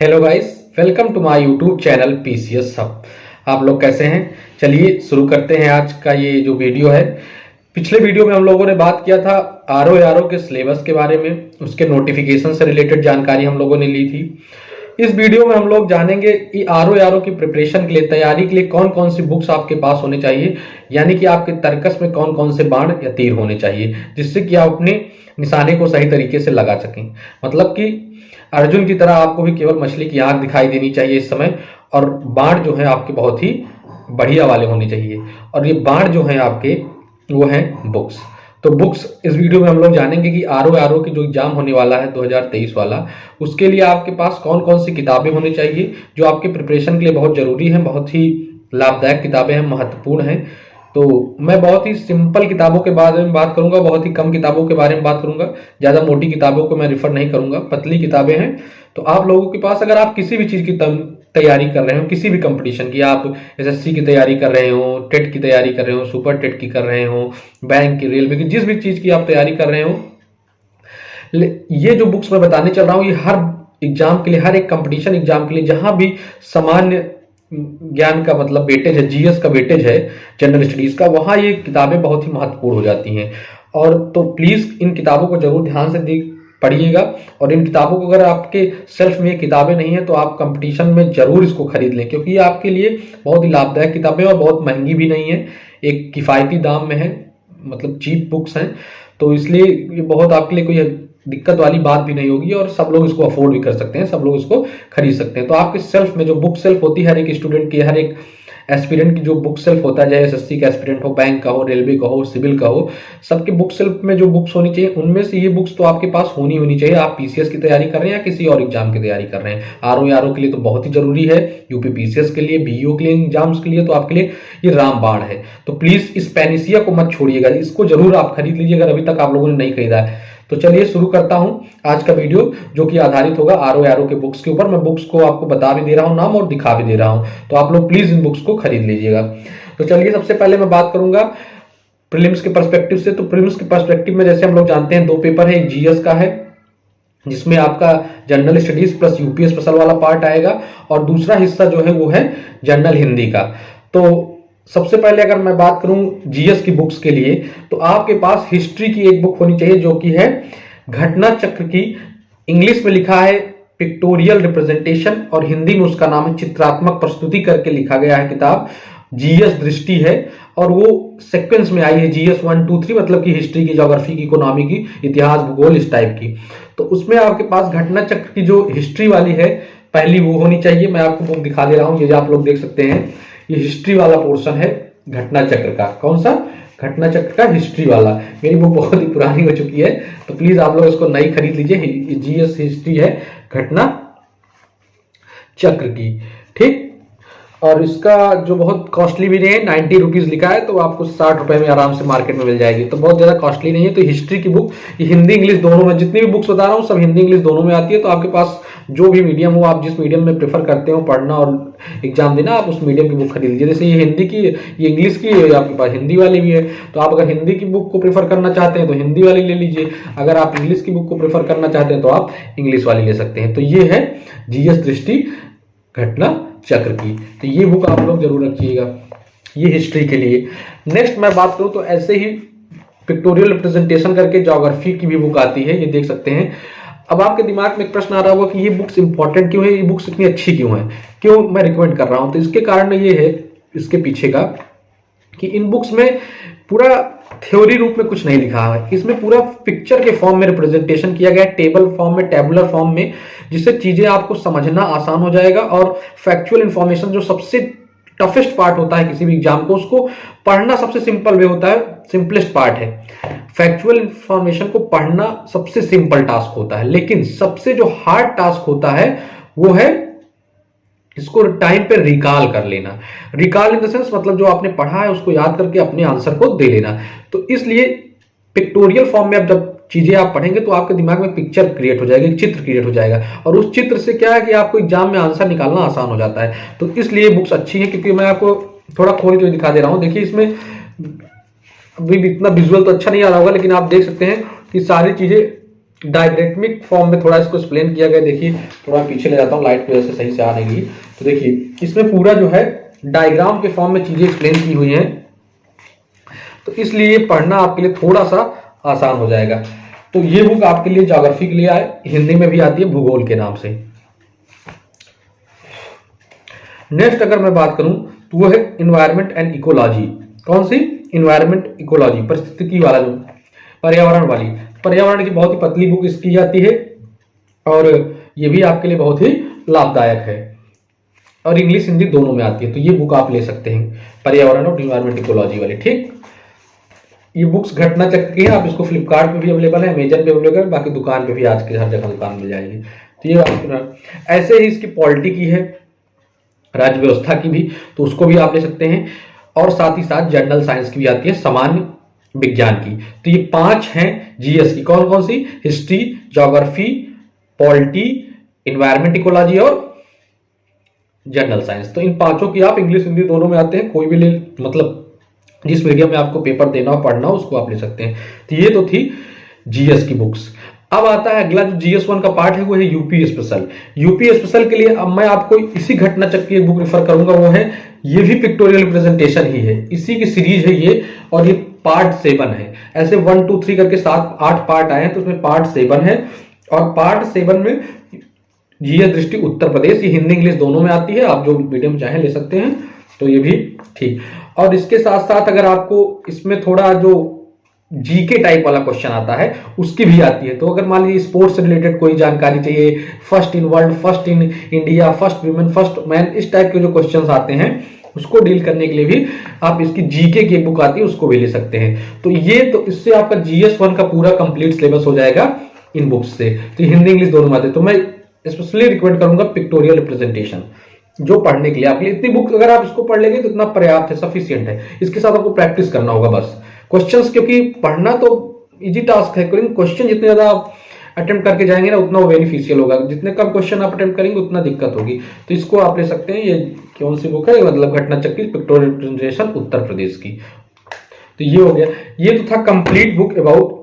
Hello guys, welcome to my YouTube channel PCS hub. आप लोग कैसे हैं? चलिए शुरू करते हैं आज का ये जो वीडियो है। पिछले वीडियो में हम लोगों ने बात किया था आरओ के सिलेबस के बारे में, उसके नोटिफिकेशन से रिलेटेड जानकारी हम लोगों ने ली थी। इस वीडियो में हम लोग जानेंगे कि आरओ की प्रिपरेशन के लिए, तैयारी के लिए कौन कौन सी बुक्स आपके पास होने चाहिए, यानी कि आपके तर्कस में कौन कौन से बाण या तीर होने चाहिए, जिससे कि आप अपने निशाने को सही तरीके से लगा सकें। मतलब कि अर्जुन की तरह आपको भी केवल मछली की आंख दिखाई देनी चाहिए इस समय, और बाण जो है आपके बहुत ही बढ़िया वाले होने चाहिए। और ये बाण जो है आपके वो हैं बुक्स। तो बुक्स इस वीडियो में हम लोग जानेंगे कि आरओ की जो एग्जाम होने वाला है 2023 वाला, उसके लिए आपके पास कौन कौन सी किताबें होनी चाहिए जो आपके प्रिपरेशन के लिए बहुत जरूरी है, बहुत ही लाभदायक किताबें हैं, महत्वपूर्ण हैं। तो मैं बहुत ही सिंपल किताबों के बारे में बात करूंगा, बहुत ही कम किताबों के बारे में बात करूंगा। ज्यादा मोटी किताबों को मैं रिफर नहीं करूंगा, पतली किताबें हैं। तो आप लोगों के पास अगर आप किसी भी चीज की तैयारी कर रहे हो, किसी भी कंपटीशन की, आप एसएससी की तैयारी कर रहे हो, टेट की तैयारी कर रहे हो, सुपर टेट की कर रहे हो, बैंक की, रेलवे की, जिस भी चीज की आप तैयारी कर रहे हो, ये जो बुक्स मैं बताने चल रहा हूं ये हर एग्जाम के लिए, हर एक कंपटीशन एग्जाम के लिए, जहां भी सामान्य ज्ञान का मतलब वेटेज है, जीएस का वेटेज है, जनरल स्टडीज का, वहां ये किताबें बहुत ही महत्वपूर्ण हो जाती हैं। और तो प्लीज इन किताबों को जरूर ध्यान से पढ़िएगा। और इन किताबों को अगर आपके सेल्फ में ये किताबें नहीं है तो आप कंपटीशन में जरूर इसको खरीद लें, क्योंकि ये आपके लिए बहुत ही लाभदायक किताबें और बहुत महंगी भी नहीं है, एक किफायती दाम में है, मतलब चीप बुक्स हैं। तो इसलिए ये बहुत आपके लिए कोई दिक्कत वाली बात भी नहीं होगी, और सब लोग इसको अफोर्ड भी कर सकते हैं, सब लोग इसको खरीद सकते हैं। तो आपके सेल्फ में जो बुक सेल्फ होती है हर एक स्टूडेंट की, हर एक एस्पिरेंट की जो बुक सेल्फ होता है, चाहे एसएससी का एस्पिरेंट हो, बैंक का हो, रेलवे का हो, सिविल का हो, सबके बुक सेल्फ में जो बुक्स होनी चाहिए, उनमें से ये बुक्स तो आपके पास होनी चाहिए। आप पीसीएस की तैयारी कर रहे हैं या किसी और एग्जाम की तैयारी कर रहे हैं, आरओ के लिए तो बहुत ही जरूरी है, यूपी पीसीएस के लिए, बीईओ के लिए, एग्जाम्स के लिए तो आपके लिए ये रामबाण है। तो प्लीज इस पैनिसिया को मत छोड़िएगा, इसको जरूर आप खरीद लीजिए अगर अभी तक आप लोगों ने नहीं खरीदा है। तो चलिए शुरू करता हूं आज का वीडियो, जो कि आधारित होगा आरओ के बुक्स के ऊपर। मैं बुक्स को आपको बता भी दे रहा हूं, नाम और दिखा भी दे रहा हूं, तो आप लोग प्लीज इन बुक्स को खरीद लीजिएगा। तो चलिए सबसे पहले मैं बात करूंगा प्रीलिम्स के पर्सपेक्टिव से। तो प्रीलिम्स के पर्सपेक्टिव में जैसे हम लोग जानते हैं, दो पेपर है, एक जीएस का है जिसमें आपका general studies plus UPS special वाला पार्ट आएगा, और दूसरा हिस्सा जो है वो है जनरल हिंदी का। तो सबसे पहले अगर मैं बात करूं जीएस की बुक्स के लिए, तो आपके पास हिस्ट्री की एक बुक होनी चाहिए जो कि है घटना चक्र की। इंग्लिश में लिखा है पिक्टोरियल रिप्रेजेंटेशन, और हिंदी में उसका नाम है चित्रात्मक प्रस्तुति करके लिखा गया है किताब। जीएस दृष्टि है, और वो सीक्वेंस में आई है, जीएस 1 2 3, मतलब कि हिस्ट्री की, ज्योग्राफी की, इकोनॉमी की, इतिहास, भूगोल, इस टाइप की। तो उसमें आपके पास घटना चक्र की जो हिस्ट्री वाली है पहली, वो होनी चाहिए। मैं आपको बुक दिखा दे रहा हूं, ये जो आप लोग देख सकते हैं, ये हिस्ट्री वाला पोर्शन है घटना चक्र का। कौन सा? घटना चक्र का हिस्ट्री वाला। मेरी बुक बहुत ही पुरानी हो चुकी है, तो प्लीज आप लोग इसको नई खरीद लीजिए। जीएस हिस्ट्री है घटना चक्र की, ठीक। और इसका जो बहुत कॉस्टली भी नहीं है, 90 रुपीज लिखा है, तो आपको 60 रुपए में आराम से मार्केट में मिल जाएगी, तो बहुत ज्यादा कॉस्टली नहीं है। तो हिस्ट्री की बुक, ये हिंदी इंग्लिश दोनों में, जितनी भी बुक्स बता रहा हूँ सब हिंदी इंग्लिश दोनों में आती है। तो आपके पास जो भी मीडियम हो, आप जिस मीडियम में प्रेफर करते हो पढ़ना और एग्जाम देना, आप उस मीडियम की बुक खरीद लीजिए। जैसे ये हिंदी की, ये इंग्लिश की है, आपके पास हिंदी वाली भी है। तो आप अगर हिंदी की बुक को प्रेफर करना चाहते हैं तो हिंदी वाली ले लीजिए, अगर आप इंग्लिश की बुक को प्रेफर करना चाहते हैं तो आप इंग्लिश वाली ले सकते हैं। तो ये है जीएस दृष्टि घटना चक्र की, तो ये बुक आप लोग जरूर रखिएगा, ये हिस्ट्री के लिए। नेक्स्ट मैं बात करूं तो ऐसे ही पिक्टोरियल रिप्रेजेंटेशन करके ज्योग्राफी की भी बुक आती है, ये देख सकते हैं। अब आपके दिमाग में एक प्रश्न आ रहा होगा कि ये बुक्स इंपॉर्टेंट क्यों है, ये बुक्स इतनी अच्छी क्यों है, क्यों मैं रिकमेंड कर रहा हूं। तो इसके कारण ये है, इसके पीछे का, कि इन बुक्स में पूरा थ्योरी रूप में कुछ नहीं लिखा है, इसमें पूरा पिक्चर के फॉर्म में रिप्रेजेंटेशन किया गया है, टेबल फॉर्म में, टेबुलर फॉर्म में, जिससे चीजें आपको समझना आसान हो जाएगा। और फैक्चुअल इंफॉर्मेशन, जो सबसे टफेस्ट पार्ट होता है किसी भी एग्जाम को, उसको पढ़ना सबसे सिंपल वे होता है, सिंपलेस्ट पार्ट है। फैक्चुअल इंफॉर्मेशन को पढ़ना सबसे सिंपल टास्क होता है, लेकिन सबसे जो हार्ड टास्क होता है वो है इसको टाइम पे रिकॉल कर लेना। रिकॉल इन द सेंस, मतलब जो आपने पढ़ा है उसको याद करके अपने आंसर को दे लेना। तो इसलिए पिक्टोरियल फॉर्म में अब जब चीजें आप पढ़ेंगे तो आपके दिमाग में पिक्चर क्रिएट हो जाएगी, एक चित्र क्रिएट हो जाएगा, और उस चित्र से क्या है कि आपको एग्जाम में आंसर निकालना आसान हो जाता है। तो इसलिए बुक्स अच्छी है, क्योंकि मैं आपको थोड़ा खोल के दिखा दे रहा हूं। देखिए इसमें अभी इतना विजुअल तो अच्छा नहीं आ रहा होगा, लेकिन आप देख सकते हैं कि सारी चीजें डायग्रामिक फॉर्म में थोड़ा इसको एक्सप्लेन किया गया। देखिए थोड़ा पीछे ले जाता हूँ, लाइट की वजह से सही से आ नहीं रही। तो देखिए इसमें पूरा जो है डायग्राम के फॉर्म में चीजें एक्सप्लेन की हुई हैं, तो इसलिए पढ़ना आपके लिए थोड़ा सा आसान हो जाएगा। तो ये बुक आपके लिए ज्योग्राफी के लिए आए, हिंदी में भी आती है भूगोल के नाम से। नेक्स्ट अगर मैं बात करूं तो वो है इन्वायरमेंट एंड इकोलॉजी। कौन सी? इन्वायरमेंट इकोलॉजी, परिस्थितिकी वाला, जो पर्यावरण वाली। पर्यावरण की बहुत ही पतली बुक इसकी आती है और ये भी आपके लिए बहुत ही लाभदायक है और इंग्लिश हिंदी दोनों में आती है। तो ये बुक आप ले सकते हैं, पर्यावरण और इन्वायरमेंट इकोलॉजी वाली। ठीक, ये बुक्स घटना चक्र की है। आप इसको फ्लिपकार्ट पे भी अवेलेबल है, अमेजन पे अवेलेबल है, बाकी दुकान पे भी आज के हर जगह दुकान मिल जाएगी। तो ये ऐसे ही इसकी पॉलिटी की है, राज्य व्यवस्था की भी, तो उसको भी आप ले सकते हैं। और साथ ही साथ जनरल साइंस की भी आती है, सामान्य विज्ञान की। तो ये 5 हैं जीएस की। कौन कौन सी? History, geography, polity, environment ecology और जनरल साइंस। तो इन 5 की आप इंग्लिश हिंदी दोनों में आते हैं, कोई भी ले, मतलब जिस मीडियम में आपको पेपर देना हो, पढ़ना हो, उसको आप ले सकते हैं। तो ये तो थी जीएस की बुक्स। अब आता है अगला, जो जीएस 1 का पार्ट है वो है यूपी स्पेशल। यूपी स्पेशल के लिए अब मैं आपको इसी घटना चक्र की एक बुक रेफर करूंगा, वो है, ये भी पिक्टोरियल रिप्रेजेंटेशन ही है, इसी की सीरीज है ये, और ये पार्ट 7 है। ऐसे 1 2 3 करके 7 8 पार्ट आए हैं, तो उसमें पार्ट 7 है। और पार्ट 7 में जीएस दृष्टि उत्तर प्रदेश, ये हिंदी इंग्लिश दोनों में आती है, आप जो मीडियम चाहें ले सकते हैं। तो ये भी ठीक। और इसके साथ साथ अगर आपको इसमें थोड़ा जो जीके टाइप वाला क्वेश्चन आता है, उसकी भी आती है। तो अगर मान लीजिए स्पोर्ट्स से रिलेटेड कोई जानकारी चाहिए, first in world, first in India, first women, first man, इस टाइप के जो क्वेश्चंस आते हैं, उसको डील करने के लिए भी आप इसकी जीके की बुक आती है, उसको भी ले सकते हैं। तो ये, तो इससे आपका जीएस 1 का पूरा कंप्लीट सिलेबस हो जाएगा इन बुक्स से। तो हिंदी इंग्लिश दोनों में आते हैं। तो मैं स्पेशली रिकमेंड करूंगा पिक्टोरियल रिप्रेजेंटेशन, जो पढ़ने के लिए आपके लिए इतनी बुक, अगर आप इसको पढ़ लेंगे तो इतना पर्याप्त है, सफिशिएंट है। इसके साथ आपको प्रैक्टिस करना होगा बस क्वेश्चंस, क्योंकि पढ़ना तो इजी टास्क है, लेकिन क्वेश्चन जितने ज्यादा आप अटेम्प्ट करके जाएंगे ना, उतना वो बेनिफिशियल होगा। जितने कम क्वेश्चन आप अटेम्प्ट करेंगे उतना दिक्कत होगी। तो इसको आप ले सकते हैं। ये कौन सी बुक है? मतलब घटना चक्र पिक्टोरियल रिप्रेजेंटेशन उत्तर प्रदेश की। तो ये हो गया, ये तो था कंप्लीट बुक अबाउट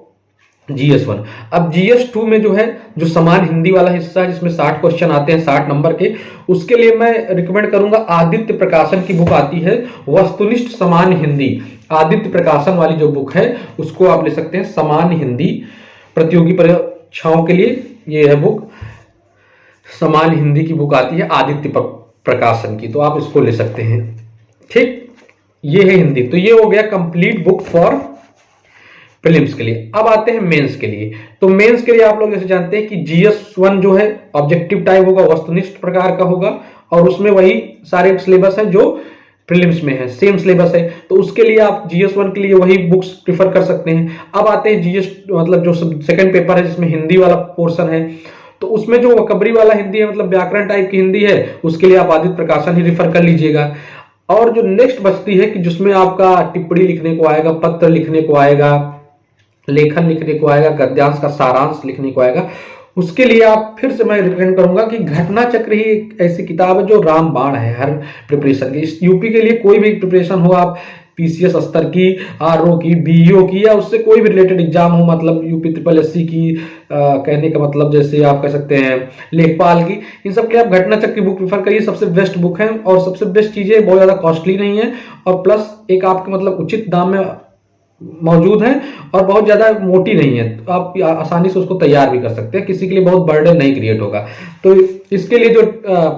जीएस 1। अब जीएस 2 में जो है, जो समान हिंदी वाला हिस्सा है, जिसमें 60 क्वेश्चन आते हैं 60 नंबर के, उसके लिए मैं रिकमेंड करूंगा आदित्य प्रकाशन की बुक आती है, वस्तुनिष्ठ सामान्य हिंदी। आदित्य प्रकाशन वाली जो बुक है उसको आप ले सकते हैं। सामान्य हिंदी प्रतियोगी परीक्षाओं के लिए ये है बुक, सामान्य हिंदी की बुक आती है आदित्य प्रकाशन की, तो आप इसको ले सकते हैं। ठीक, ये है हिंदी। तो ये हो गया कंप्लीट बुक फॉर प्रीलिम्स के लिए। अब आते हैं मेंस के लिए। तो मेंस के लिए आप लोग जैसे जानते हैं कि जीएस 1 जो है ऑब्जेक्टिव टाइप होगा, वस्तुनिष्ठ प्रकार का होगा, और उसमें वही सारे सिलेबस हैं जो प्रीलिम्स में है, सेम सिलेबस है। तो उसके लिए आप जीएस 1 के लिए वही बुक्स प्रिफर कर सकते हैं। अब आते हैं जीएस, मतलब जो सेकंड पेपर है, जिसमें हिंदी वाला पोर्शन है, तो उसमें जो वकबरी वाला हिंदी है, मतलब व्याकरण टाइप की हिंदी है, उसके लिए आप आदित्य प्रकाशन ही रिफर कर लीजिएगा। और जो नेक्स्ट बचती है कि जिसमें आपका टिप्पणी लिखने को आएगा, पत्र लिखने को आएगा, लेखन लिखने को आएगा, गद्यांश का सारांश लिखने को आएगा, उसके लिए आप फिर से मैं रिकमेंड करूंगा कि घटना चक्र ही एक ऐसी किताब है जो रामबाण है हर प्रिपरेशन की। इस यूपी के लिए कोई भी प्रिपरेशन हो, आप पीसीएस स्तर की, आरओ की, बीईओ की, या उससे कोई भी रिलेटेड एग्जाम हो, मतलब यूपी ट्रिपल एससी की, कहने का मतलब जैसे आप कह सकते हैं लेखपाल की, इन सब के लिए आप घटना चक्र की बुक प्रिफर करिए। सबसे बेस्ट बुक है और सबसे बेस्ट चीज है, बहुत ज्यादा कॉस्टली नहीं है, और प्लस एक आपके मतलब उचित दाम में मौजूद है, और बहुत ज्यादा मोटी नहीं है, तो आप आसानी से उसको तैयार भी कर सकते हैं, किसी के लिए बहुत बर्डन नहीं क्रिएट होगा। तो इसके लिए जो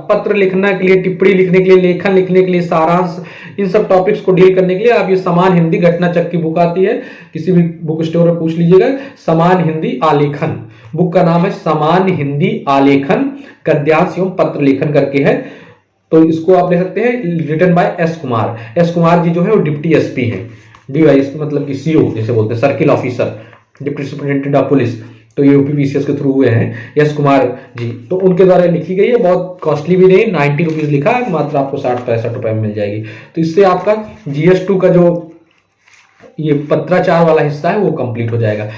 पत्र लिखने के लिए, टिप्पणी लिखने के लिए, लेखन लिखने के लिए, सारांश, इन सब टॉपिक्स को डील करने के लिए आप ये समान हिंदी घटना चक्र की बुक आती है, किसी भी बुक स्टोर में पूछ लीजिएगा। समान हिंदी आलेखन, बुक का नाम है समान हिंदी आलेखन, गद्यांश एवं पत्र लेखन करके है। तो इसको आप ले सकते हैं, written by S Kumar. S Kumar ji जो है वो डिप्टी एसपी है, डीवाईएस मतलब कि सीओ जैसे बोलते हैं, circle officer, deputy superintendent of police. तो ये यूपी पीसीएस के थ्रू हुए हैं एस कुमार जी, तो उनके द्वारा लिखी गई है। बहुत कॉस्टली भी नहीं, 90 रुपीज लिखा है, मात्र आपको 60-65 रुपए में मिल जाएगी। तो इससे आपका जीएस 2 का जो ये पत्राचार वाला हिस्सा है वो कंप्लीट हो जाएगा।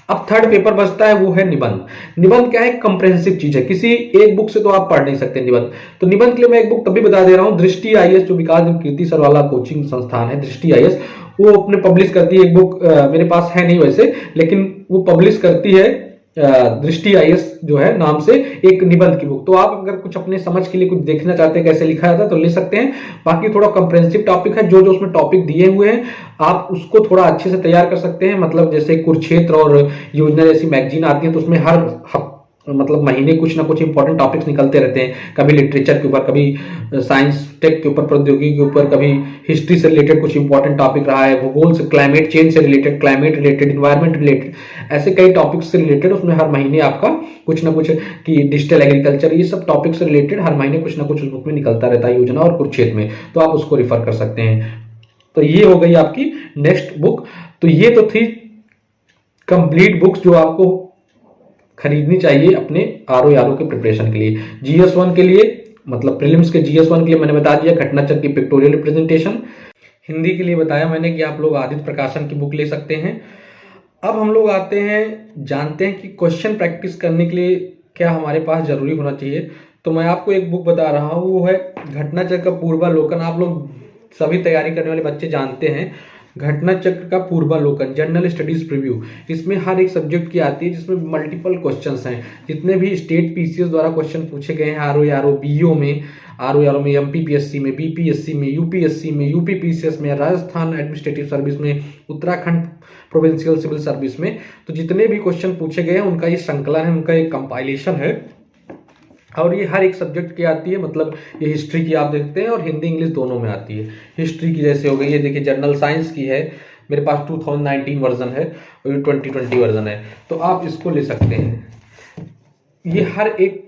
अब थर्ड पेपर बचता है, वो है निबंध। निबंध क्या है? कंप्रेहेंसिव चीज है, किसी एक बुक से तो आप पढ़ नहीं सकते निबंध। तो निबंध के लिए मैं एक बुक तभी बता दे रहा हूँ, दृष्टि आईएएस, जो विकास कीर्ति सर वाला कोचिंग संस्थान है, दृष्टि आईएएस, वो अपने पब्लिश करती है एक बुक, मेरे पास है नहीं वैसे, लेकिन वो पब्लिश करती है दृष्टि आईएएस जो है नाम से एक निबंध की बुक। तो आप अगर कुछ अपने समझ के लिए कुछ देखना चाहते हैं कैसे लिखा जाता है तो ले सकते हैं। बाकी थोड़ा कंप्रेहेंसिव टॉपिक है, जो जो उसमें टॉपिक दिए हुए हैं आप उसको थोड़ा अच्छे से तैयार कर सकते हैं। मतलब जैसे कुरुक्षेत्र और योजना जैसी मैगजीन आती है तो उसमें हर मतलब महीने कुछ ना कुछ इंपॉर्टेंट टॉपिक्स निकलते रहते हैं, कभी लिटरेचर के ऊपर, कभी साइंस टेक के ऊपर, प्रौद्योगिकी के ऊपर, कभी हिस्ट्री से रिलेटेड कुछ इंपॉर्टेंट टॉपिक रहा है, भूगोल से, क्लाइमेट चेंज से related, climate related, environment related, ऐसे कई टॉपिक्स से रिलेटेड उसमें हर महीने आपका कुछ ना कुछ कि डिजिटल एग्रीकल्चर, ये सब टॉपिक से रिलेटेड हर महीने कुछ ना कुछ उस बुक में निकलता रहता है, योजना और कुरुक्षेत्र में, तो आप उसको रिफर कर सकते हैं। तो ये हो गई आपकी नेक्स्ट बुक। तो ये तो थी कंप्लीट बुक्स जो आपको खरीदनी चाहिए अपने आरओ के प्रिपरेशन के लिए। जीएस1 के लिए मतलब प्रीलिम्स के जीएस1 के लिए मैंने बता दिया घटनाचक्र की पिक्टोरियल रिप्रेजेंटेशन। हिंदी के लिए बताया मैंने कि आप लोग आदित्य प्रकाशन की बुक ले सकते हैं। अब हम लोग आते हैं, जानते हैं कि क्वेश्चन प्रैक्टिस करने के लिए क्या हमारे पास जरूरी होना चाहिए। तो मैं आपको एक बुक बता रहा हूँ, वो है घटनाचक्र का पूर्वालोकन। आप लोग सभी तैयारी करने वाले बच्चे जानते हैं घटनाचक्र का पूर्वालोकन, जनरल स्टडीज प्रीव्यू। इसमें हर एक सब्जेक्ट की आती है जिसमें मल्टीपल क्वेश्चंस हैं। जितने भी स्टेट पीसीएस द्वारा क्वेश्चन पूछे गए हैं आरओ बीईओ में, आरओ में, एमपीपीएससी में, बीपीएससी में, यूपीएससी में, यूपीपीसीएस में, राजस्थान एडमिनिस्ट्रेटिव सर्विस में, उत्तराखंड प्रोविंशियल सिविल सर्विस में, तो जितने भी क्वेश्चन पूछे गए हैं उनका ये संकलन है, उनका एक कंपाइलेशन है और ये हर एक सब्जेक्ट की आती है। मतलब ये हिस्ट्री की आप देखते हैं और हिंदी इंग्लिश दोनों में आती है। हिस्ट्री की जैसे हो गई, ये देखिए जनरल साइंस की है, मेरे पास 2019 वर्जन है और ये 2020 वर्जन है, तो आप इसको ले सकते हैं। ये हर एक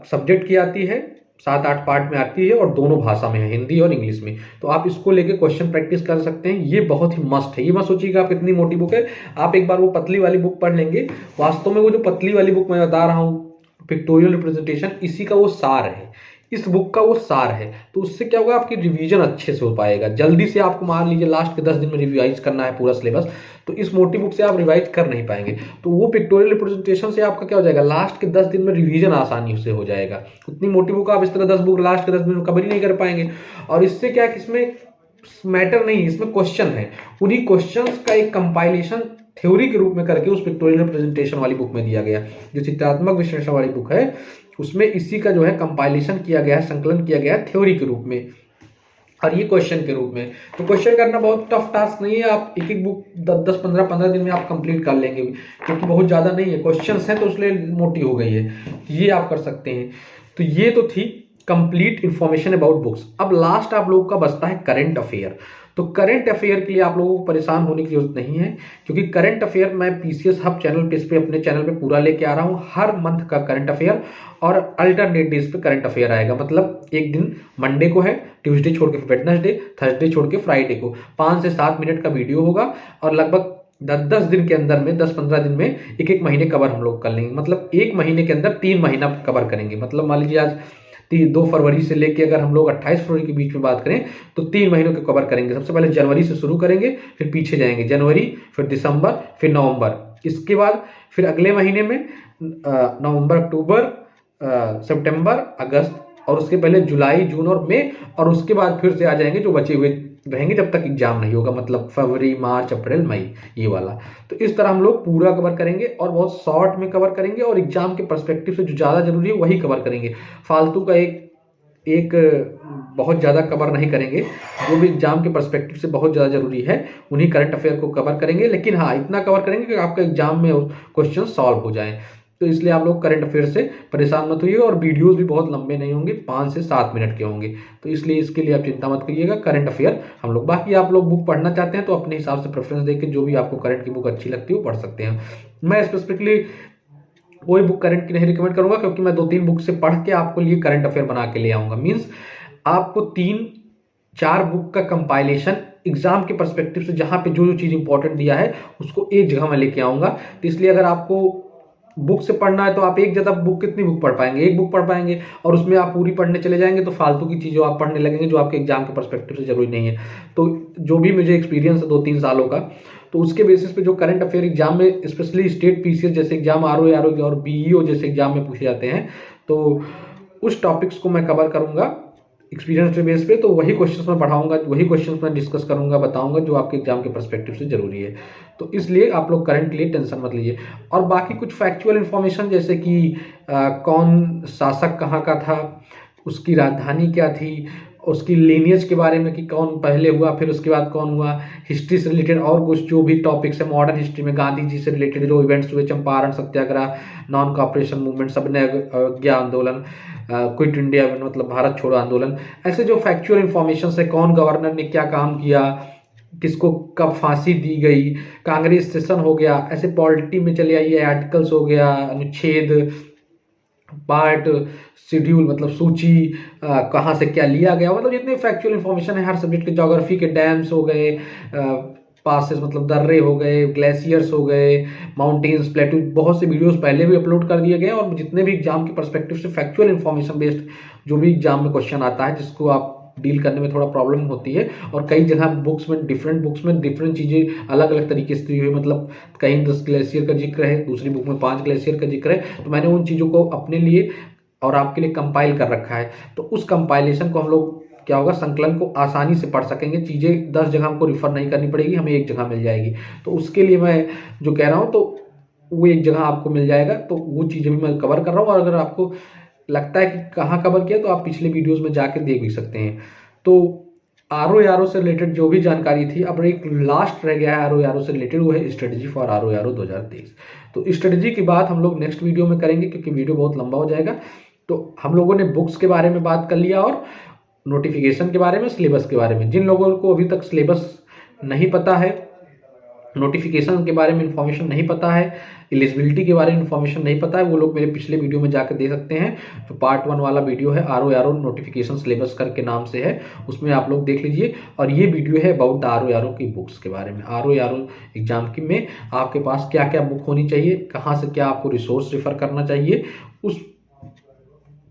सब्जेक्ट की आती है, 7-8 पार्ट में आती है और दोनों भाषा में है, हिंदी और इंग्लिश में। तो आप इसको लेके क्वेश्चन प्रैक्टिस कर सकते हैं। ये बहुत ही मस्त है। ये मत सोचिएगा आप कितनी मोटी बुक है, आप एक बार वो पतली वाली बुक पढ़ लेंगे। वास्तव में वो जो पतली वाली बुक मैं बता रहा हूँ पिक्टोरियल रिप्रेजेंटेशन, इसी का वो सार है, इस बुक का वो सार है। तो उससे क्या होगा, आपकी रिवीजन अच्छे से हो पाएगा। जल्दी से आपको मान लीजिए लास्ट के 10 दिन में रिवाइज करना है पूरा सिलेबस, तो इस मोटी बुक से आप रिवाइज कर नहीं पाएंगे। तो वो पिक्टोरियल रिप्रेजेंटेशन से आपका क्या हो जाएगा, लास्ट के 10 दिन में रिवीजन आसानी से हो जाएगा। उतनी मोटी बुक आप इस तरह 10 बुक लास्ट के 10 दिन में कवर ही नहीं कर पाएंगे। और इससे क्या है, इसमें मैटर नहीं, इसमें क्वेश्चन है, उन्हीं क्वेश्चंस का एक कंपाइलेशन थ्योरी के रूप में करके उस पिक्टोरियल रिप्रेजेंटेशन वाली बुक में दिया गया। जो चित्रात्मक विश्लेषण वाली बुक है उसमें इसी का जो है कंपाइलेशन किया गया है, संकलन किया गया है थ्योरी के रूप में और ये क्वेश्चन के रूप में। तो क्वेश्चन करना बहुत टफ टास्क नहीं है, आप एक एक बुक 10-10, 15-15 दिन में आप कंप्लीट कर लेंगे, क्योंकि बहुत ज़्यादा नहीं है, क्वेश्चंस हैं तो इसलिए मोटी हो गई है। ये आप कर सकते हैं। तो ये तो थी कंप्लीट इंफॉर्मेशन अबाउट बुक्स। अब लास्ट आप लोगों का बचता है करंट अफेयर। तो करंट अफेयर के लिए आप लोगों को परेशान होने की जरूरत नहीं है, क्योंकि करंट अफेयर मैं पीसीएस हब चैनल पे, इस पे अपने चैनल पे पूरा लेके आ रहा हूँ। हर मंथ का करंट अफेयर और अल्टरनेट डेज पे करंट अफेयर आएगा। मतलब एक दिन मंडे को है, ट्यूसडे छोड़ के वेडनेसडे, थर्सडे छोड़ के फ्राइडे को 5 से 7 मिनट का वीडियो होगा और लगभग 10-10 दिन के अंदर में, 10-15 दिन में एक महीने कवर हम लोग कर लेंगे। मतलब एक महीने के अंदर 3 महीना कवर करेंगे। मतलब मान लीजिए आज 2 फरवरी से लेके अगर हम लोग 28 फरवरी के बीच में बात करें तो 3 महीनों के कवर करेंगे। सबसे पहले जनवरी से शुरू करेंगे, फिर पीछे जाएंगे, जनवरी, फिर दिसंबर, फिर नवंबर। इसके बाद फिर अगले महीने में नवंबर, अक्टूबर, सितंबर, अगस्त, और उसके पहले जुलाई, जून और मई, और उसके बाद फिर से आ जाएंगे जो बचे हुए रहेंगे जब तक एग्जाम नहीं होगा। मतलब फरवरी, मार्च, अप्रैल, मई, ये वाला। तो इस तरह हम लोग पूरा कवर करेंगे और बहुत शॉर्ट में कवर करेंगे और एग्जाम के पर्सपेक्टिव से जो ज़्यादा जरूरी है वही कवर करेंगे। फालतू का एक बहुत ज़्यादा कवर नहीं करेंगे। जो भी एग्जाम के पर्सपेक्टिव से बहुत ज़्यादा जरूरी है उन्हीं करंट अफेयर को कवर करेंगे। लेकिन हाँ, इतना कवर करेंगे कि आपका एग्जाम में क्वेश्चन सॉल्व हो जाए। तो इसलिए आप लोग करंट अफेयर से परेशान मत होइए और वीडियोस भी बहुत लंबे नहीं होंगे, 5 से 7 मिनट के होंगे। तो इसलिए इसके लिए आप चिंता मत करिएगा, करंट अफेयर हम लोग। बाकी आप लोग बुक पढ़ना चाहते हैं तो अपने हिसाब से प्रेफरेंस देकर जो भी आपको करंट की बुक अच्छी लगती है वो पढ़ सकते हैं। मैं स्पेसिफिकली कोई बुक करंट की नहीं रिकमेंड करूंगा, क्योंकि मैं 2-3 बुक से पढ़ के आपको लिए करंट अफेयर बना के ले आऊंगा। मीन्स आपको 3-4 बुक का कंपाइलेशन एग्जाम के पर्सपेक्टिव से, जहां पे जो जो चीज इंपॉर्टेंट दिया है उसको एक जगह में लेके आऊंगा। तो इसलिए अगर आपको बुक से पढ़ना है तो आप एक जगह बुक, कितनी बुक पढ़ पाएंगे, एक बुक पढ़ पाएंगे, और उसमें आप पूरी पढ़ने चले जाएंगे तो फालतू की चीज़ों आप पढ़ने लगेंगे जो आपके एग्जाम के पर्सपेक्टिव से जरूरी नहीं है। तो जो भी मुझे एक्सपीरियंस है 2-3 सालों का, तो उसके बेसिस पे जो करंट अफेयर एग्जाम में, स्पेशली स्टेट पीसीएस जैसे एग्जाम, आरओ और बीईओ जैसे एग्जाम में पूछे जाते हैं, तो उस टॉपिक्स को मैं कवर करूंगा एक्सपीरियंस बेस पे, तो वही क्वेश्चंस मैं पढ़ाऊंगा, वही क्वेश्चंस मैं डिस्कस करूंगा, बताऊंगा जो आपके एग्जाम के पर्सपेक्टिव से जरूरी है। तो इसलिए आप लोग करंट के लिए टेंशन मत लीजिए। और बाकी कुछ फैक्चुअल इन्फॉर्मेशन जैसे कि कौन शासक कहाँ का था, उसकी राजधानी क्या थी, उसकी लीनियज के बारे में कि कौन पहले हुआ फिर उसके बाद कौन हुआ, हिस्ट्री से रिलेटेड और कुछ जो भी टॉपिक्स है मॉडर्न हिस्ट्री में, गांधी जी से रिलेटेड जो इवेंट्स हुए, चंपारण सत्याग्रह, नॉन कॉपरेशन मूवमेंट, सबने अवज्ञा आंदोलन, क्विट इंडिया मतलब भारत छोड़ो आंदोलन, ऐसे जो फैक्चुअल इंफॉर्मेशन है, कौन गवर्नर ने क्या काम किया, किसको कब फांसी दी गई, कांग्रेस सेशन हो गया, ऐसे पॉलिटी में चले आइए, आर्टिकल्स हो गया, अनुच्छेद, पार्ट, शेड्यूल मतलब सूची, कहाँ से क्या लिया गया, मतलब जितने फैक्चुअल इंफॉर्मेशन है हर सब्जेक्ट के, ज्योग्राफी के डैम्स हो गए, पासेस मतलब दर्रे हो गए, ग्लेशियर्स हो गए, माउंटेन्स, प्लेटू, बहुत से वीडियोस पहले भी अपलोड कर दिए गए। और जितने भी एग्जाम के पर्सपेक्टिव से फैक्चुअल इंफॉर्मेशन बेस्ड जो भी एग्जाम में क्वेश्चन आता है, जिसको आप डील करने में थोड़ा प्रॉब्लम होती है, और कई जगह बुक्स में डिफरेंट चीज़ें अलग अलग तरीके से दी हुई, मतलब कहीं 10 ग्लेशियर का जिक्र है, दूसरी बुक में 5 ग्लेशियर का जिक्र है, तो मैंने उन चीज़ों को अपने लिए और आपके लिए कंपाइल कर रखा है। तो उस कंपाइलेशन को हम लोग क्या होगा, संकलन को आसानी से पढ़ सकेंगे, चीज़ें 10 जगह हमको रिफर नहीं करनी पड़ेगी, हमें एक जगह मिल जाएगी। तो उसके लिए मैं जो कह रहा हूँ, तो वो एक जगह आपको मिल जाएगा, तो वो चीज़ें भी मैं कवर कर रहा हूँ। और अगर आपको लगता है कि कहाँ कवर किया, तो आप पिछले वीडियोस में जाकर देख भी सकते हैं। तो आरओ से रिलेटेड जो भी जानकारी थी, अब एक लास्ट रह गया है आरओ से रिलेटेड, वो है स्ट्रेटजी फॉर आरओ 2023। तो स्ट्रेटजी की बात हम लोग नेक्स्ट वीडियो में करेंगे, क्योंकि वीडियो बहुत लंबा हो जाएगा। तो हम लोगों ने बुक्स के बारे में बात कर लिया, और नोटिफिकेशन के बारे में, सिलेबस के बारे में। जिन लोगों को अभी तक सिलेबस नहीं पता है, नोटिफिकेशन के बारे में इंफॉर्मेशन नहीं पता है, एलिजिबिलिटी के बारे में इंफॉर्मेशन नहीं पता है, वो लोग मेरे पिछले वीडियो में जाकर दे सकते हैं। तो पार्ट 1 वाला वीडियो है, आरओ नोटिफिकेशन सिलेबस करके नाम से है, उसमें आप लोग देख लीजिए। और ये वीडियो है अबाउट द आरओ की बुक्स के बारे में, आरओ एग्जाम की में आपके पास क्या क्या बुक होनी चाहिए, कहाँ से क्या आपको रिसोर्स रेफर करना चाहिए, उस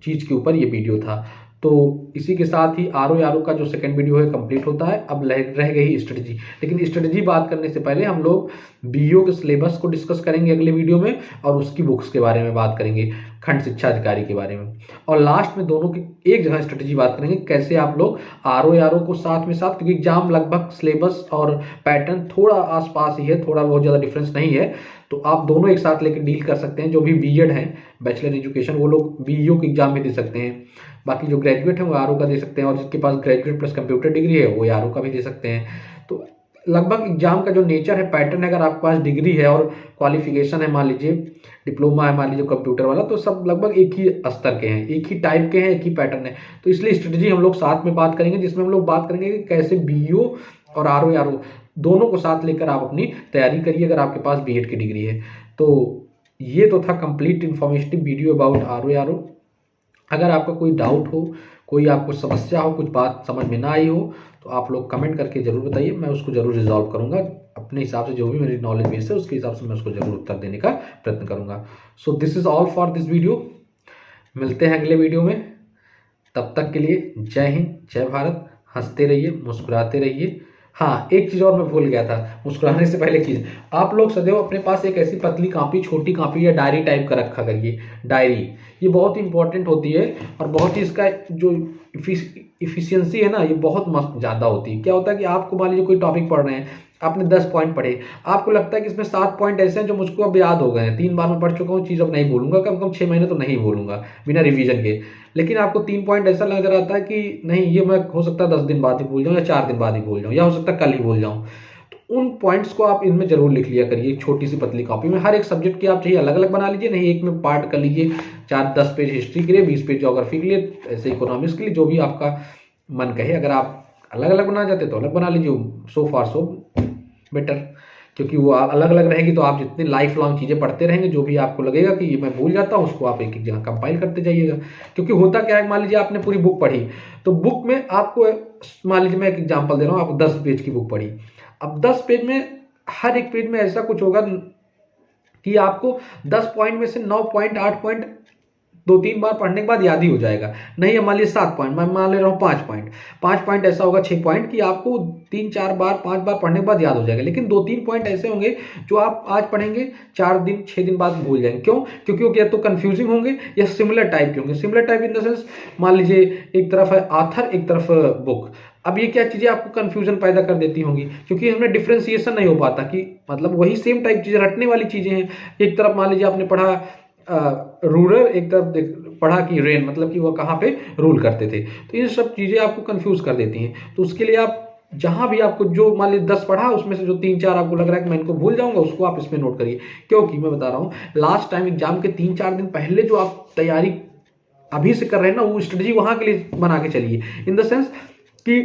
चीज़ के ऊपर ये वीडियो था। तो इसी के साथ ही आरओ का जो सेकंड वीडियो है कंप्लीट होता है। अब रह गई स्ट्रेटजी, लेकिन स्ट्रेटजी बात करने से पहले हम लोग बीईओ के सिलेबस को डिस्कस करेंगे अगले वीडियो में, और उसकी बुक्स के बारे में बात करेंगे, खंड शिक्षा अधिकारी के बारे में। और लास्ट में दोनों की एक जगह स्ट्रेटजी बात करेंगे, कैसे आप लोग आरओ को साथ में साथ, क्योंकि एग्जाम लगभग सिलेबस और पैटर्न थोड़ा आसपास ही है, थोड़ा बहुत ज़्यादा डिफरेंस नहीं है, तो आप दोनों एक साथ लेकर डील कर सकते हैं। जो भी बीएड है, बैचलर एजुकेशन, वो लोग बीईओ के एग्जाम में दे सकते हैं। बाकी जो ग्रेजुएट है वो आरओ का दे सकते हैं, और जिसके पास ग्रेजुएट प्लस कंप्यूटर डिग्री है वो आरओ का भी दे सकते हैं। तो लगभग एग्जाम का जो नेचर है, पैटर्न है, अगर आपके पास डिग्री है और क्वालिफिकेशन है, मान लीजिए डिप्लोमा है, मान लीजिए कंप्यूटर वाला, तो सब लगभग एक ही स्तर के हैं, एक ही टाइप के हैं, एक ही पैटर्न है। तो इसलिए स्ट्रेटजी हम लोग साथ में बात करेंगे, जिसमें हम लोग बात करेंगे कि कैसे बीईओ और आरओ दोनों को साथ लेकर आप अपनी तैयारी करिए, अगर आपके पास बीएड की डिग्री है। तो ये तो था complete informative video about RO. अगर आपका कोई डाउट हो, कोई आपको समस्या हो, कुछ बात समझ में ना आई हो, तो आप लोग कमेंट करके ज़रूर बताइए, मैं उसको ज़रूर रिजॉल्व करूँगा अपने हिसाब से, जो भी मेरी नॉलेज बेस है उसके हिसाब से मैं उसको ज़रूर उत्तर देने का प्रयत्न करूँगा। So this is all for this video. मिलते हैं अगले वीडियो में, तब तक के लिए जय हिंद, जय भारत। हंसते रहिए, मुस्कुराते रहिए। हाँ, एक चीज़ और मैं भूल गया था, मुस्कुराने से पहले चीज़, आप लोग सदैव अपने पास एक ऐसी पतली कापी, छोटी कापी या डायरी टाइप का रखा करिए। डायरी ये बहुत इंपॉर्टेंट होती है, और बहुत ही इसका जो इफिशियंसी है ना, ये बहुत मस्त ज़्यादा होती है। क्या होता है कि आपको मान लीजिए कोई टॉपिक पढ़ रहे हैं, आपने 10 पॉइंट पढ़े, आपको लगता है कि इसमें 7 पॉइंट ऐसे हैं जो मुझको अब याद हो गए हैं, 3 बार मैं पढ़ चुका हूँ, चीज़ अब नहीं भूलूंगा, कम से कम 6 महीने तो नहीं भूलूंगा बिना रिवीजन के। लेकिन आपको 3 पॉइंट ऐसा नजर आता है कि नहीं, ये मैं हो सकता है 10 दिन बाद ही भूल जाऊँ, या 4 दिन बाद ही भूल जाऊँ, या हो सकता है कल ही भूल जाऊँ। तो उन पॉइंट्स को आप इनमें जरूर लिख लिया करिए, एक छोटी सी पतली कॉपी में। हर एक सब्जेक्ट की आप चाहिए अलग अलग बना लीजिए, नहीं एक में पार्ट कर लीजिए, 4-10 पेज हिस्ट्री के लिए, 20 पेज ज्योग्राफी के लिए, ऐसे इकोनॉमिक्स के लिए, जो भी आपका मन कहे। अगर आप अलग अलग बनाना चाहते तो अलग बना लीजिए, सो फार सो बेटर, क्योंकि वो अलग अलग रहेगी तो आप जितनी लाइफ लॉन्ग चीज़ें पढ़ते रहेंगे, जो भी आपको लगेगा कि ये मैं भूल जाता हूँ, उसको आप एक एक जगह कंपाइल करते जाइएगा। क्योंकि होता क्या है, मान लीजिए आपने पूरी बुक पढ़ी, तो बुक में आपको, मान लीजिए मैं एक एग्जांपल दे रहा हूँ, आप 10 पेज की बुक पढ़ी, अब 10 पेज में हर एक पेज में ऐसा कुछ होगा कि आपको 10 पॉइंट में से 9 पॉइंट, 8 पॉइंट 2-3 बार पढ़ने के बाद याद ही हो जाएगा। नहीं, मान लीजिए 7 पॉइंट, मैं मान ले रहा हूँ 5 पॉइंट ऐसा होगा 6 पॉइंट कि आपको 3-4 बार 5 बार पढ़ने के बाद याद हो जाएगा। लेकिन 2-3 पॉइंट ऐसे होंगे जो आप आज पढ़ेंगे 4 दिन 6 दिन बाद भूल जाएंगे। क्यों? क्योंकि या तो कंफ्यूजिंग होंगे या सिमिलर टाइप के होंगे। Similar type in the sense, मान लीजिए एक तरफ है ऑथर, एक तरफ बुक। अब ये क्या चीजें आपको कंफ्यूजन पैदा कर देती होंगी, क्योंकि हमें डिफ्रेंसिएशन नहीं हो पाता कि मतलब वही सेम टाइप चीजें, रटने वाली चीजें हैं। एक तरफ मान लीजिए आपने पढ़ा रूरल, एक तरफ पढ़ा कि रेन, मतलब कि वह कहाँ पे रूल करते थे। तो ये सब चीजें आपको कंफ्यूज कर देती हैं। तो उसके लिए आप जहां भी आपको जो मान लीजिए 10 पढ़ा, उसमें से जो 3-4 आपको लग रहा है कि मैं इनको भूल जाऊंगा, उसको आप इसमें नोट करिए। क्योंकि मैं बता रहा हूँ, लास्ट टाइम एग्जाम के 3-4 दिन पहले जो आप तैयारी अभी से कर रहे हैं ना, वो स्ट्रेटजी वहां के लिए बना के चलिए। इन द सेंस कि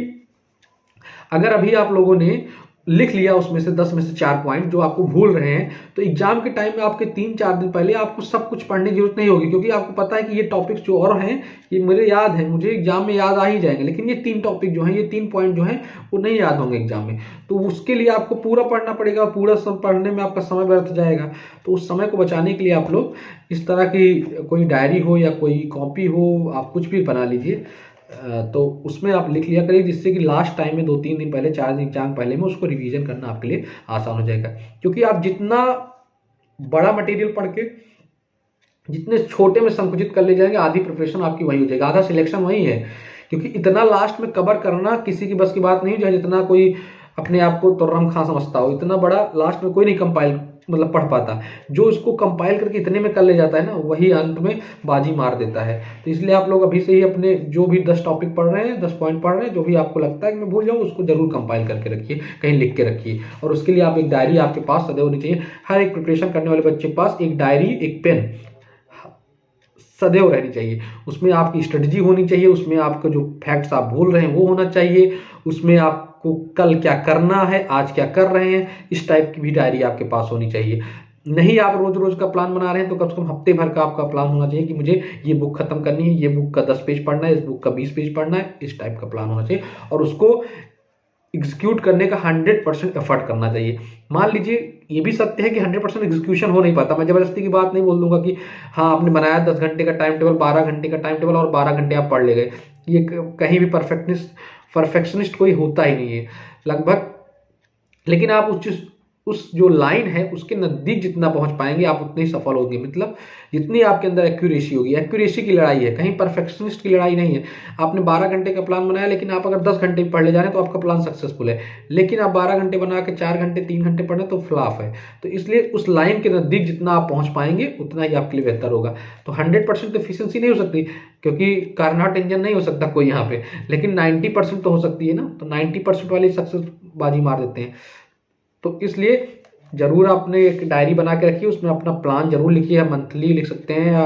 अगर अभी आप लोगों ने लिख लिया उसमें से 10 में से 4 पॉइंट जो आपको भूल रहे हैं, तो एग्जाम के टाइम में आपके 3-4 दिन पहले आपको सब कुछ पढ़ने की जरूरत नहीं होगी, क्योंकि आपको पता है कि ये टॉपिक्स जो और हैं ये मुझे याद है, मुझे एग्जाम में याद आ ही जाएंगे। लेकिन ये 3 टॉपिक जो हैं, ये 3 पॉइंट जो हैं वो नहीं याद होंगे एग्जाम में। तो उसके लिए आपको पूरा पढ़ना पड़ेगा, पूरा सब पढ़ने में आपका समय व्यर्थ जाएगा। तो उस समय को बचाने के लिए आप लोग इस तरह की कोई डायरी हो या कोई कॉपी हो, आप कुछ भी बना लीजिए, तो उसमें आप लिख लिया करिए, जिससे कि लास्ट टाइम में 2-3 दिन पहले, 4 दिन एग्जाम पहले में उसको रिवीजन करना आपके लिए आसान हो जाएगा। क्योंकि आप जितना बड़ा मटेरियल पढ़ के जितने छोटे में संकुचित कर ले जाएंगे, आधी प्रिपरेशन आपकी वही हो जाएगा, आधा सिलेक्शन वही है। क्योंकि इतना लास्ट में कवर करना किसी की बस की बात नहीं है, जितना कोई अपने आप को तुर्रम खां समझता हो, इतना बड़ा लास्ट में कोई नहीं कंपाइल मतलब पढ़ पाता। जो इसको कंपाइल करके इतने में कर ले जाता है ना, वही अंत में बाजी मार देता है। तो इसलिए आप लोग अभी से ही अपने जो भी 10 टॉपिक पढ़ रहे हैं, 10 पॉइंट पढ़ रहे हैं, जो भी आपको लगता है कि मैं भूल जाऊँ, उसको जरूर कंपाइल करके रखिए, कहीं लिख के रखिए। और उसके लिए आप एक डायरी आपके पास सदैव होनी चाहिए। हर एक प्रिपरेशन करने वाले बच्चे के पास एक डायरी, एक पेन सदैव रहनी चाहिए। उसमें आपकी स्ट्रेटजी होनी चाहिए, उसमें आपको जो फैक्ट्स आप भूल रहे हैं वो होना चाहिए, उसमें आपको कल क्या करना है, आज क्या कर रहे हैं, इस टाइप की भी डायरी आपके पास होनी चाहिए। नहीं आप रोज रोज का प्लान बना रहे हैं, तो कम से कम हफ्ते भर का आपका प्लान होना चाहिए कि मुझे ये बुक खत्म करनी है, ये बुक का 10 पेज पढ़ना है, इस बुक का 20 पेज पढ़ना है, इस टाइप का प्लान होना चाहिए। और उसको एग्जीक्यूट करने का 100% एफर्ट करना चाहिए। मान लीजिए ये भी सत्य है कि 100% एग्जीक्यूशन हो नहीं पाता। मैं जबरदस्ती की बात नहीं बोल दूंगा कि हाँ आपने बनाया 10 घंटे का टाइम टेबल, 12 घंटे का टाइम टेबल और 12 घंटे आप पढ़ ले गए। ये कहीं भी परफेक्शनिस्ट कोई होता ही नहीं है लगभग। लेकिन आप उस जो लाइन है उसके नजदीक जितना पहुंच पाएंगे, आप उतने ही सफल होंगे। मतलब जितनी आपके अंदर एक्यूरेसी होगी, एक्यूरेसी की लड़ाई है, कहीं परफेक्शनिस्ट की लड़ाई नहीं है। आपने 12 घंटे का प्लान बनाया, लेकिन आप अगर 10 घंटे पढ़ ले जा रहे हैं तो आपका प्लान सक्सेसफुल है। लेकिन आप 12 घंटे बना के 4 घंटे 3 घंटे पढ़े तो फ्लॉप है। तो इसलिए उस लाइन के नजदीक जितना आप पहुंच पाएंगे उतना ही आपके लिए बेहतर होगा। तो 100% एफिशिएंसी नहीं हो सकती, क्योंकि कारनाट इंजन नहीं हो सकता कोई यहाँ पे, लेकिन 90% तो हो सकती है ना। तो 90% वाली सक्सेस बाजी मार देते हैं। तो इसलिए जरूर आपने एक डायरी बना के रखिए, उसमें अपना प्लान जरूर लिखिए। मंथली लिख सकते हैं या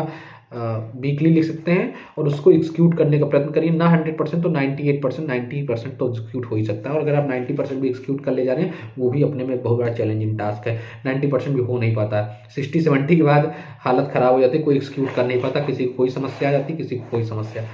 वीकली लिख सकते हैं, और उसको एग्जीक्यूट करने का प्रयत्न करिए। ना 100% तो 98%, 90% तो एग्जीक्यूट हो ही सकता है। और अगर आप 90% भी एग्जीक्यूट कर ले जा रहे हैं, वो भी अपने में बहुत बड़ा चैलेंजिंग टास्क है। 90% भी हो नहीं पाता है। 60-70 के बाद हालत खराब हो जाती है, कोई एग्जीक्यूट कर नहीं पाता, किसी को कोई समस्या आ जाती, किसी को कोई समस्या।